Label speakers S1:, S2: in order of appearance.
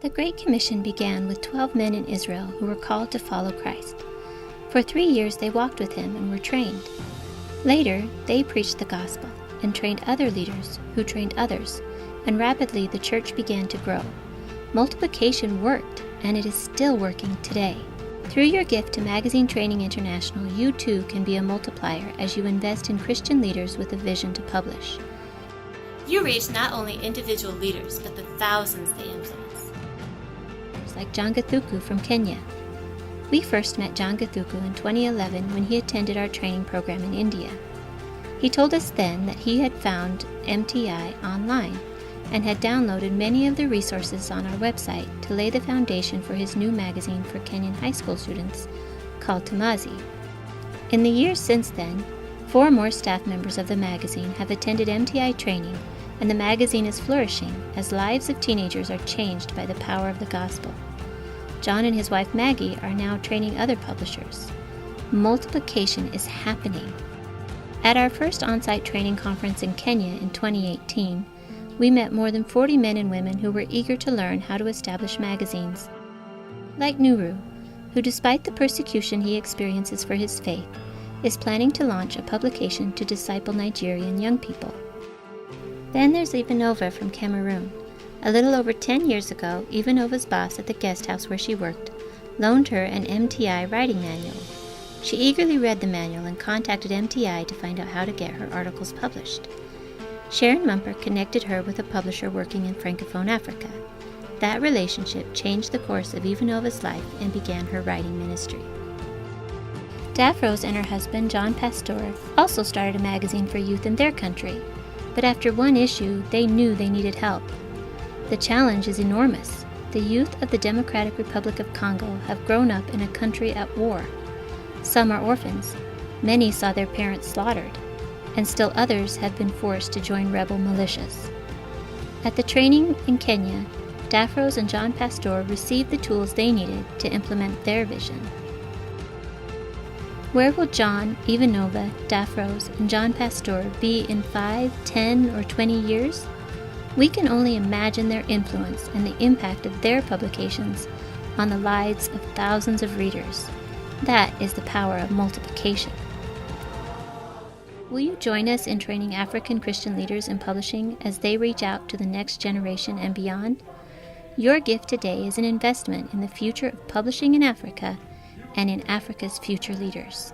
S1: The Great Commission began with 12 men in Israel who were called to follow Christ. For 3 years they walked with him and were trained. Later, they preached the gospel and trained other leaders who trained others, and rapidly the church began to grow. Multiplication worked, and it is still working today. Through your gift to Magazine Training International, you too can be a multiplier as you invest in Christian leaders with a vision to publish. You reach not only individual leaders, but the thousands they influence. Like John Gathuku from Kenya. We first met John Gathuku in 2011 when he attended our training program in India. He told us then that he had found MTI online and had downloaded many of the resources on our website to lay the foundation for his new magazine for Kenyan high school students called Tamazi. In the years since then, 4 more staff members of the magazine have attended MTI training, and the magazine is flourishing as lives of teenagers are changed by the power of the gospel. John and his wife Maggie are now training other publishers. Multiplication is happening. At our first on-site training conference in Kenya in 2018, we met more than 40 men and women who were eager to learn how to establish magazines. Like Nuru, who despite the persecution he experiences for his faith, is planning to launch a publication to disciple Nigerian young people. Then there's Ivanova from Cameroon. A little over 10 years ago, Ivanova's boss at the guest house where she worked loaned her an MTI writing manual. She eagerly read the manual and contacted MTI to find out how to get her articles published. Sharon Mumper connected her with a publisher working in Francophone Africa. That relationship changed the course of Ivanova's life and began her writing ministry. Daphrose and her husband, John Pastor, also started a magazine for youth in their country. But after one issue, they knew they needed help. The challenge is enormous. The youth of the Democratic Republic of Congo have grown up in a country at war. Some are orphans. Many saw their parents slaughtered, and still others have been forced to join rebel militias. At the training in Kenya, Daphrose and John Pastor received the tools they needed to implement their vision. Where will John, Ivanova, Daphrose, and John Pastor be in 5, 10, or 20 years? We can only imagine their influence and the impact of their publications on the lives of thousands of readers. That is the power of multiplication. Will you join us in training African Christian leaders in publishing as they reach out to the next generation and beyond? Your gift today is an investment in the future of publishing in Africa and in Africa's future leaders.